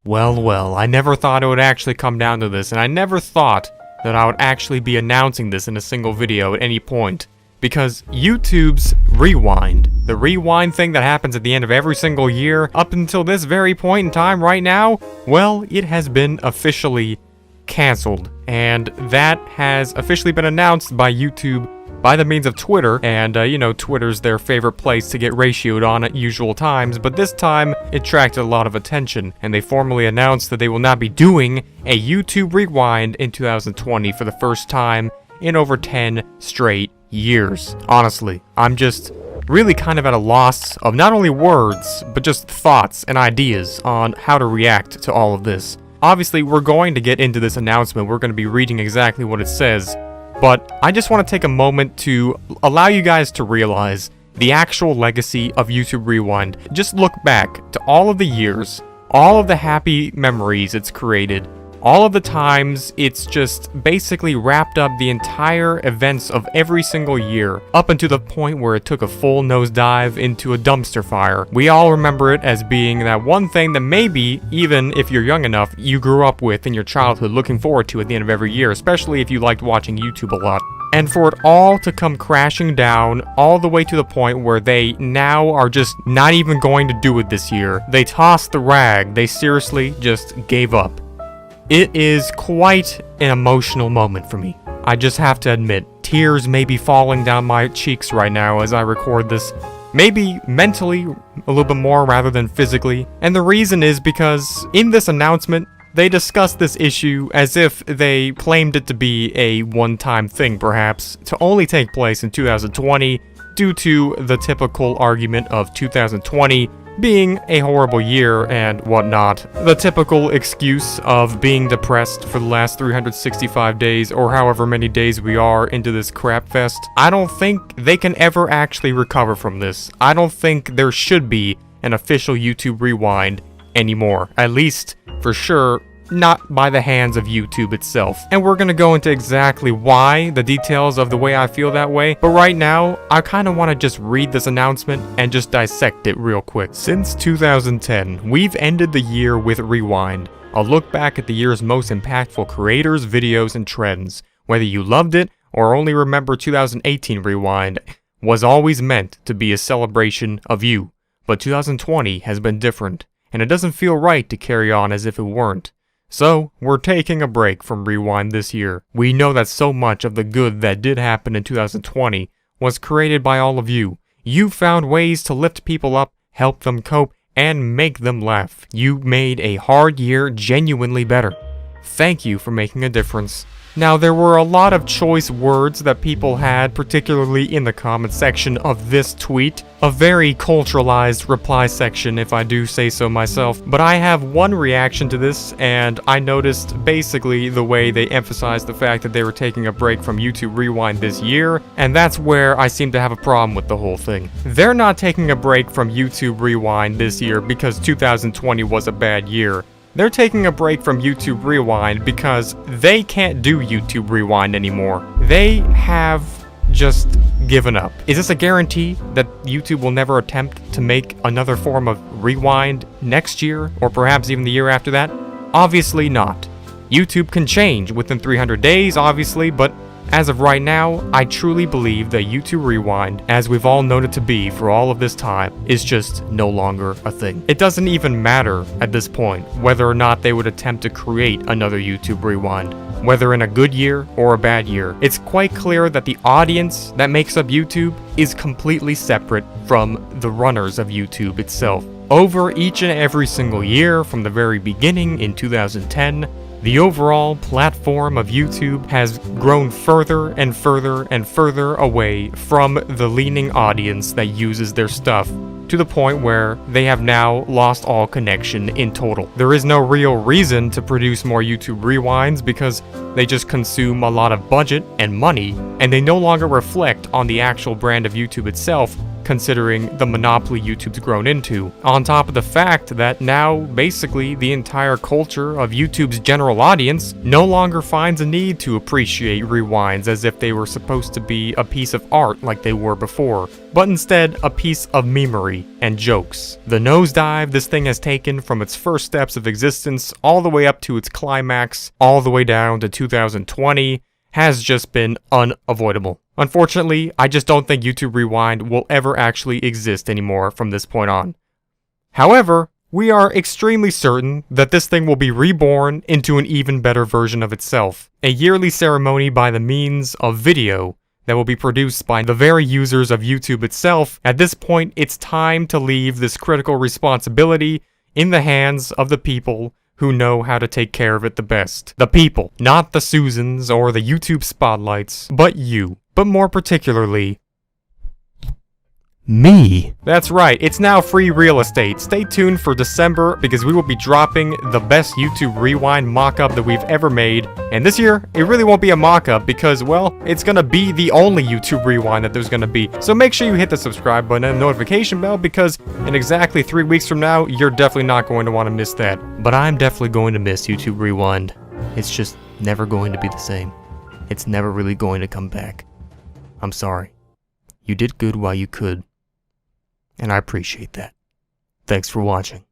Well, well, I never thought it would actually come down to this, and I never thought that I would actually be announcing this in a single video at any point. Because YouTube's rewind, the rewind thing that happens at the end of every single year, up until this very point in time right now, well, it has been officially canceled. And that has officially been announced by YouTube by the means of Twitter, and you know, Twitter's their favorite place to get ratioed on at usual times, but this time it attracted a lot of attention, and they formally announced that they will not be doing a YouTube rewind in 2020 for the first time in over 10 straight years. Honestly, I'm just really kind of at a loss of not only words, but just thoughts and ideas on how to react to all of this. Obviously, we're going to get into this announcement, we're going to be reading exactly what it says, but I just want to take a moment to allow you guys to realize the actual legacy of YouTube Rewind. Just look back to all of the years, all of the happy memories it's created, all of the times it's just basically wrapped up the entire events of every single year, up until the point where it took a full nosedive into a dumpster fire. We all remember it as being that one thing that maybe, even if you're young enough, you grew up with in your childhood looking forward to at the end of every year, especially if you liked watching YouTube a lot. And for it all to come crashing down all the way to the point where they now are just not even going to do it this year. They tossed the rag, they seriously just gave up. It is quite an emotional moment for me. I just have to admit, tears may be falling down my cheeks right now as I record this. Maybe mentally a little bit more rather than physically. And the reason is because in this announcement, they discussed this issue as if they claimed it to be a one-time thing perhaps, to only take place in 2020 due to the typical argument of 2020 being a horrible year and whatnot. The typical excuse of being depressed for the last 365 days or however many days we are into this crap fest. I don't think they can ever actually recover from this. I don't think there should be an official YouTube Rewind anymore. At least, for sure, not by the hands of YouTube itself. And we're gonna go into exactly why, the details of the way I feel that way, but right now, I kinda wanna just read this announcement and just dissect it real quick. Since 2010, we've ended the year with Rewind, a look back at the year's most impactful creators, videos, and trends. Whether you loved it or only remember 2018 Rewind, was always meant to be a celebration of you. But 2020 has been different, and it doesn't feel right to carry on as if it weren't. So, we're taking a break from Rewind this year. We know that so much of the good that did happen in 2020 was created by all of you. You found ways to lift people up, help them cope, and make them laugh. You made a hard year genuinely better. Thank you for making a difference. Now, there were a lot of choice words that people had, particularly in the comment section of this tweet. A very culturalized reply section, if I do say so myself. But I have one reaction to this, and I noticed basically the way they emphasized the fact that they were taking a break from YouTube Rewind this year, and that's where I seem to have a problem with the whole thing. They're not taking a break from YouTube Rewind this year because 2020 was a bad year. They're taking a break from YouTube Rewind because they can't do YouTube Rewind anymore. They have just given up. Is this a guarantee that YouTube will never attempt to make another form of Rewind next year, or perhaps even the year after that? Obviously not. YouTube can change within 300 days, obviously, but as of right now, I truly believe that YouTube Rewind, as we've all known it to be for all of this time, is just no longer a thing. It doesn't even matter at this point whether or not they would attempt to create another YouTube Rewind, whether in a good year or a bad year. It's quite clear that the audience that makes up YouTube is completely separate from the runners of YouTube itself. Over each and every single year from the very beginning in 2010, the overall platform of YouTube has grown further and further and further away from the leaning audience that uses their stuff, to the point where they have now lost all connection in total. There is no real reason to produce more YouTube Rewinds because they just consume a lot of budget and money, and they no longer reflect on the actual brand of YouTube itself, considering the monopoly YouTube's grown into. On top of the fact that now, basically, the entire culture of YouTube's general audience no longer finds a need to appreciate rewinds as if they were supposed to be a piece of art like they were before, but instead a piece of memery and jokes. The nosedive this thing has taken from its first steps of existence all the way up to its climax, all the way down to 2020, has just been unavoidable. Unfortunately, I just don't think YouTube Rewind will ever actually exist anymore from this point on. However, we are extremely certain that this thing will be reborn into an even better version of itself. A yearly ceremony by the means of video that will be produced by the very users of YouTube itself. At this point, it's time to leave this critical responsibility in the hands of the people who know how to take care of it the best. The people, not the Susans or the YouTube spotlights, but you. But more particularly, me. That's right, it's now free real estate. Stay tuned for December because we will be dropping the best YouTube Rewind mock-up that we've ever made. And this year, it really won't be a mock-up because, well, it's gonna be the only YouTube Rewind that there's gonna be. So make sure you hit the subscribe button and notification bell because in exactly 3 weeks from now, you're definitely not going to want to miss that. But I'm definitely going to miss YouTube Rewind. It's just never going to be the same. It's never really going to come back. I'm sorry. You did good while you could. And I appreciate that. Thanks for watching.